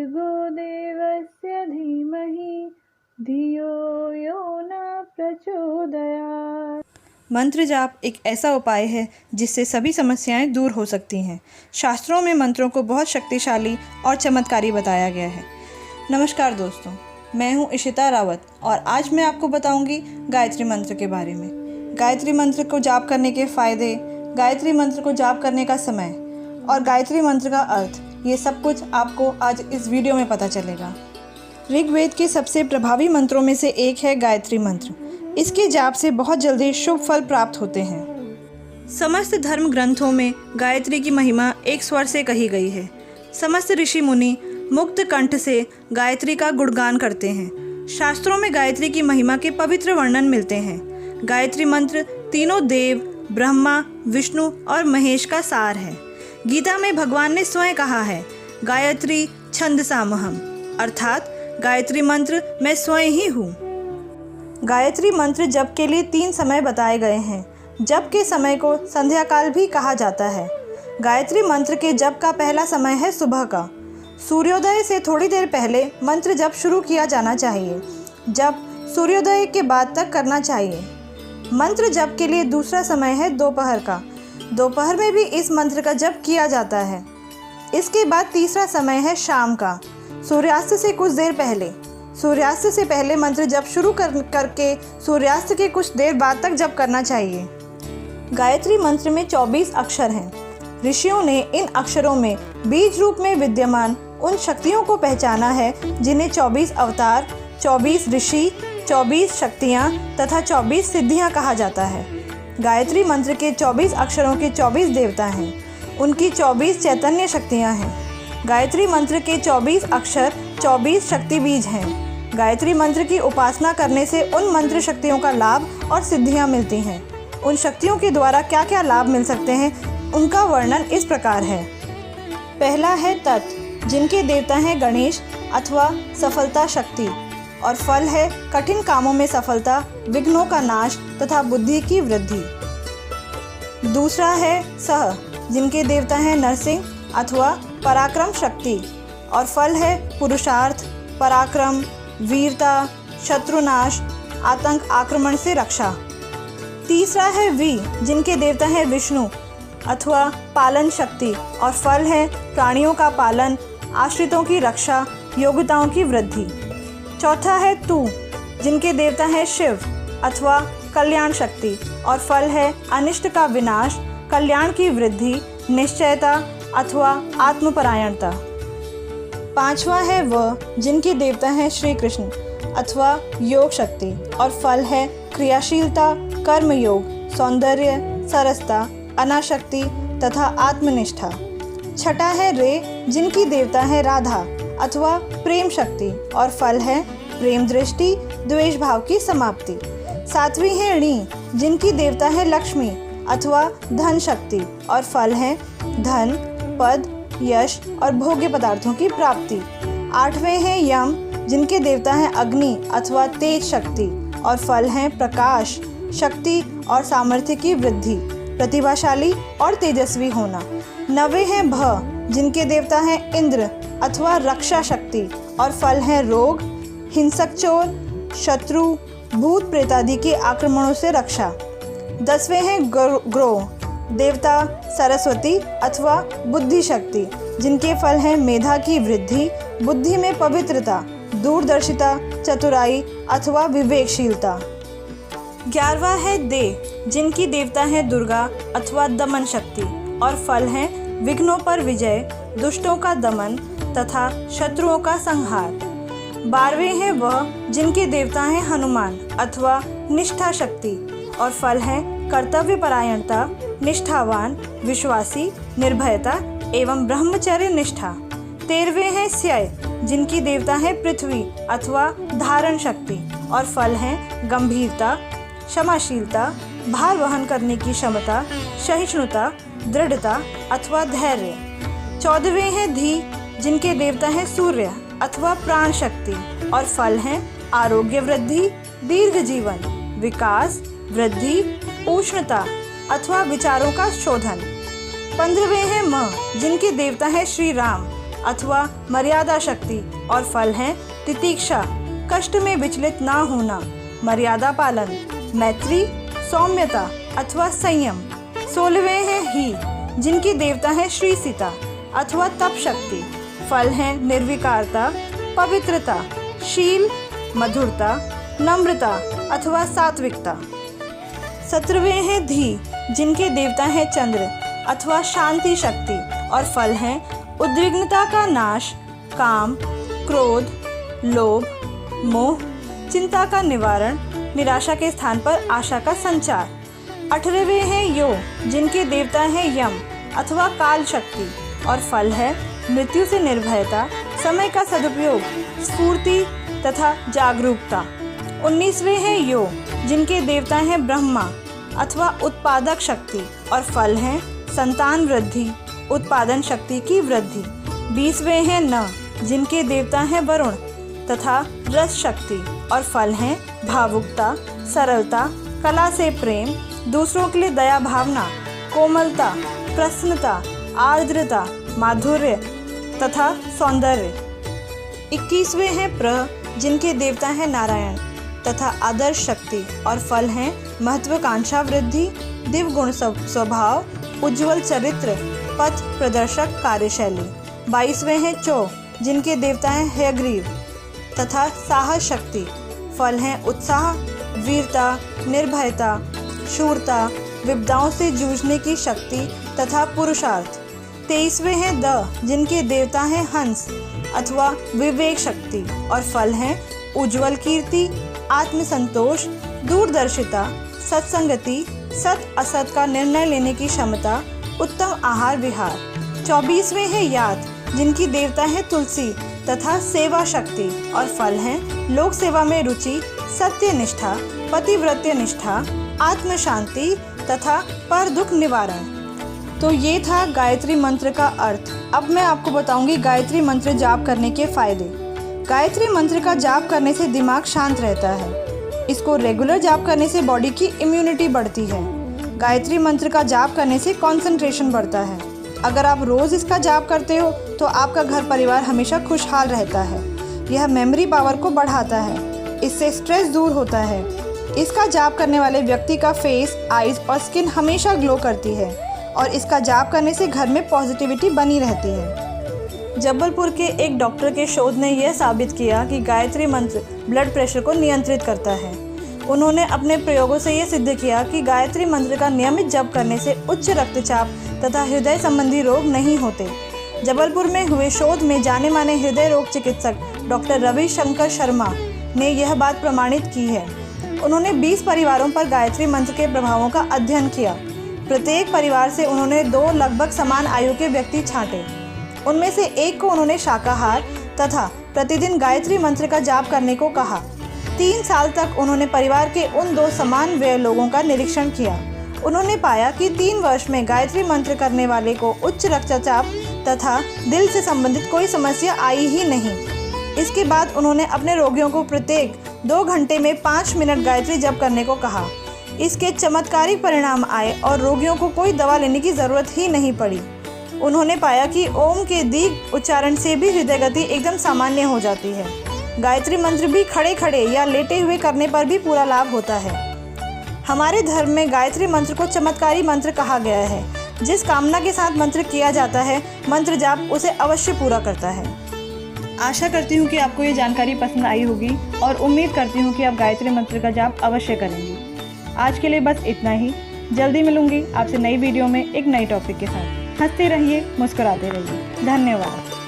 भर्गो देवस्य धीमहि धियो यो न प्रचोदयात्। मंत्र जाप एक ऐसा उपाय है जिससे सभी समस्याएं दूर हो सकती हैं। शास्त्रों में मंत्रों को बहुत शक्तिशाली और चमत्कारी बताया गया है। नमस्कार दोस्तों, मैं हूं इशिता रावत और आज मैं आपको बताऊंगी गायत्री मंत्र के बारे में। गायत्री मंत्र को जाप करने के फ़ायदे, गायत्री मंत्र को जाप करने का समय और गायत्री मंत्र का अर्थ, ये सब कुछ आपको आज इस वीडियो में पता चलेगा। ऋग्वेद के सबसे प्रभावी मंत्रों में से एक है गायत्री मंत्र। इसके जाप से बहुत जल्दी शुभ फल प्राप्त होते हैं। समस्त धर्म ग्रंथों में गायत्री की महिमा एक स्वर से कही गई है। समस्त ऋषि मुनि मुक्त कंठ से गायत्री का गुणगान करते हैं। शास्त्रों में गायत्री की महिमा के पवित्र वर्णन मिलते हैं। गायत्री मंत्र तीनों देव, ब्रह्मा, विष्णु और महेश का सार है। गीता में भगवान ने स्वयं कहा है, गायत्री छंदसामहम, अर्थात गायत्री मंत्र मैं स्वयं ही हूँ। गायत्री मंत्र जप के लिए 3 समय बताए गए हैं। जप के समय को संध्या काल भी कहा जाता है। गायत्री मंत्र के जप का पहला समय है सुबह का। सूर्योदय से थोड़ी देर पहले मंत्र जप शुरू किया जाना चाहिए। जप सूर्योदय के बाद तक करना चाहिए। मंत्र जप के लिए दूसरा समय है दोपहर का। दोपहर में भी इस मंत्र का जप किया जाता है। इसके बाद तीसरा समय है शाम का, सूर्यास्त से कुछ देर पहले। सूर्यास्त से पहले मंत्र जप शुरू करके सूर्यास्त के कुछ देर बाद तक जप करना चाहिए। गायत्री मंत्र में 24 अक्षर हैं। ऋषियों ने इन अक्षरों में बीज रूप में विद्यमान उन शक्तियों को पहचाना है जिन्हें 24 अवतार, 24 ऋषि, 24 शक्तियाँ तथा 24 सिद्धियाँ कहा जाता है। गायत्री मंत्र के 24 अक्षरों के 24 देवता हैं। उनकी 24 चैतन्य शक्तियाँ हैं। गायत्री मंत्र के 24 अक्षर 24 शक्ति बीज हैं। गायत्री मंत्र की उपासना करने से उन मंत्र शक्तियों का लाभ और सिद्धियाँ मिलती हैं। उन शक्तियों के द्वारा क्या क्या लाभ मिल सकते हैं, उनका वर्णन इस प्रकार है। पहला है तत्, जिनके देवता हैं गणेश अथवा सफलता शक्ति, और फल है कठिन कामों में सफलता, विघ्नों का नाश तथा बुद्धि की वृद्धि। दूसरा है सह, जिनके देवता हैं नरसिंह अथवा पराक्रम शक्ति, और फल है पुरुषार्थ, पराक्रम, वीरता, शत्रुनाश, आतंक आक्रमण से रक्षा। तीसरा है वी, जिनके देवता हैं विष्णु अथवा पालन शक्ति, और फल है प्राणियों का पालन, आश्रितों की रक्षा, योग्यताओं की वृद्धि। चौथा है तू, जिनके देवता हैं शिव अथवा कल्याण शक्ति, और फल है अनिष्ट का विनाश, कल्याण की वृद्धि, निश्चयता अथवा आत्मपरायणता। पांचवा है व, जिनके देवता हैं श्री कृष्ण अथवा योग शक्ति, और फल है क्रियाशीलता, कर्मयोग, सौंदर्य, सरसता, अनाशक्ति तथा आत्मनिष्ठा। छठा है रे, जिनकी देवता है राधा अथवा प्रेम शक्ति, और फल है प्रेम दृष्टि, द्वेष भाव की समाप्ति। सातवीं है णी, जिनकी देवता है लक्ष्मी अथवा धन शक्ति, और फल है धन, पद, यश और भोग्य पदार्थों की प्राप्ति। आठवें हैं यम, जिनके देवता हैं अग्नि अथवा तेज शक्ति, और फल है प्रकाश, शक्ति और सामर्थ्य की वृद्धि, प्रतिभाशाली और तेजस्वी होना। नवे हैं भ, जिनके देवता हैं इंद्र अथवा रक्षा शक्ति, और फल है रोग, हिंसक चोर, शत्रु, भूत प्रेत आदि के आक्रमणों से रक्षा। 10वें हैं ग्रोह, देवता सरस्वती अथवा बुद्धि शक्ति, जिनके फल हैं मेधा की वृद्धि, बुद्धि में पवित्रता, दूरदर्शिता, चतुराई अथवा विवेकशीलता। 11वां है दे, जिनकी देवता हैं दुर्गा अथवा दमन शक्ति, और फल हैं विघ्नों पर विजय, दुष्टों का दमन तथा शत्रुओं का संहार। 12वें हैं वह, जिनके देवता हैं हनुमान अथवा निष्ठा शक्ति, और फल है कर्तव्य परायणता, निष्ठावान, विश्वासी, निर्भयता एवं ब्रह्मचर्य निष्ठा। 13वें हैं स्यय, जिनकी देवता है पृथ्वी अथवा धारण शक्ति, और फल हैं गंभीरता, क्षमाशीलता, भार वहन करने की क्षमता, सहिष्णुता, दृढ़ता अथवा धैर्य। 14वें हैं धी, जिनके देवता हैं सूर्य अथवा प्राण शक्ति, और फल हैं आरोग्य वृद्धि, दीर्घ जीवन, विकास, वृद्धि, उष्णता अथवा विचारों का शोधन। 15वें हैं म, जिनके देवता हैं श्री राम, अथवा मर्यादा शक्ति और फल हैं तितिक्षा, कष्ट में विचलित ना होना, मर्यादा पालन, मैत्री, सौम्यता अथवा संयम। 16वें हैं ही, जिनकी देवता है श्री सीता अथवा तप शक्ति, फल हैं निर्विकारता, पवित्रता, शील, मधुरता, नम्रता अथवा सात्विकता। 17वें हैं धी, जिनके देवता हैं चंद्र अथवा शांति शक्ति और फल हैं उद्विग्नता का नाश, काम, क्रोध, लोभ, मोह, चिंता का निवारण, निराशा के स्थान पर आशा का संचार। 18वें हैं यो, जिनके देवता हैं यम अथवा काल शक्ति और फल है मृत्यु से निर्भयता, समय का सदुपयोग, स्फूर्ति तथा जागरूकता। 19वें हैं यो, जिनके देवता हैं ब्रह्मा अथवा उत्पादक शक्ति और फल हैं संतान वृद्धि, उत्पादन शक्ति की वृद्धि। 20वें हैं न, जिनके देवता हैं वरुण तथा रस शक्ति और फल हैं भावुकता, सरलता, कला से प्रेम, दूसरों के लिए दया भावना, कोमलता, प्रसन्नता, आर्द्रता, माधुर्य तथा सौंदर्य। 21वें हैं प्र, जिनके देवता हैं नारायण तथा आदर्श शक्ति और फल हैं महत्वाकांक्षा वृद्धि, दिव्य गुण स्वभाव, उज्ज्वल चरित्र, पथ प्रदर्शक कार्यशैली। 22वें हैं चौ, जिनके देवता हैं हयग्रीव तथा साहस शक्ति, फल हैं उत्साह, वीरता, निर्भयता, शूरता, विपदाओं से जूझने की शक्ति तथा पुरुषार्थ। 23वें हैं द, जिनके देवता हैं हंस अथवा विवेक शक्ति और फल हैं उज्ज्वल कीर्ति, आत्मसंतोष, दूरदर्शिता, सत्संगति, सत असत का निर्णय लेने की क्षमता, उत्तम आहार विहार। 24वें हैं यात, जिनकी देवता है तुलसी तथा सेवा शक्ति और फल हैं लोक सेवा में रुचि, सत्य निष्ठा, पतिव्रत्य निष्ठा, आत्म शांति तथा पर दुख निवारण। तो ये था गायत्री मंत्र का अर्थ। अब मैं आपको बताऊंगी गायत्री मंत्र जाप करने के फायदे। गायत्री मंत्र का जाप करने से दिमाग शांत रहता है। इसको रेगुलर जाप करने से बॉडी की इम्यूनिटी बढ़ती है। गायत्री मंत्र का जाप करने से कंसंट्रेशन बढ़ता है। अगर आप रोज़ इसका जाप करते हो तो आपका घर परिवार हमेशा खुशहाल रहता है। यह मेमोरी पावर को बढ़ाता है। इससे स्ट्रेस दूर होता है। इसका जाप करने वाले व्यक्ति का फेस, आइज़ और स्किन हमेशा ग्लो करती है और इसका जाप करने से घर में पॉजिटिविटी बनी रहती है। जबलपुर के एक डॉक्टर के शोध ने यह साबित किया कि गायत्री मंत्र ब्लड प्रेशर को नियंत्रित करता है। उन्होंने अपने प्रयोगों से यह सिद्ध किया कि गायत्री मंत्र का नियमित जप करने से उच्च रक्तचाप तथा हृदय संबंधी रोग नहीं होते। जबलपुर में हुए शोध में जाने माने हृदय रोग चिकित्सक डॉक्टर रविशंकर शर्मा ने यह बात प्रमाणित की है। उन्होंने 20 परिवारों पर गायत्री मंत्र के प्रभावों का अध्ययन किया। प्रत्येक परिवार से उन्होंने 2 लगभग समान आयु के व्यक्ति छांटे। उनमें से एक को उन्होंने शाकाहार तथा प्रतिदिन गायत्री मंत्र का जाप करने को कहा। 3 साल तक उन्होंने परिवार के उन 2 समान व्यय लोगों का निरीक्षण किया। उन्होंने पाया कि 3 वर्ष में गायत्री मंत्र करने वाले को उच्च रक्तचाप तथा दिल से संबंधित कोई समस्या आई ही नहीं। इसके बाद उन्होंने अपने रोगियों को प्रत्येक 2 घंटे में 5 मिनट गायत्री जप करने को कहा। इसके चमत्कारिक परिणाम आए और रोगियों को कोई दवा लेने की ज़रूरत ही नहीं पड़ी। उन्होंने पाया कि ओम के दीर्घ उच्चारण से भी हृदय गति एकदम सामान्य हो जाती है। गायत्री मंत्र भी खड़े खड़े या लेटे हुए करने पर भी पूरा लाभ होता है। हमारे धर्म में गायत्री मंत्र को चमत्कारी मंत्र कहा गया है। जिस कामना के साथ मंत्र किया जाता है, मंत्र जाप उसे अवश्य पूरा करता है। आशा करती हूँ कि आपको ये जानकारी पसंद आई होगी और उम्मीद करती हूँ कि आप गायत्री मंत्र का जाप अवश्य करेंगे। आज के लिए बस इतना ही। जल्दी मिलूंगी आपसे नई वीडियो में एक नई टॉपिक के साथ। हंसते रहिए, मुस्कुराते रहिए। धन्यवाद।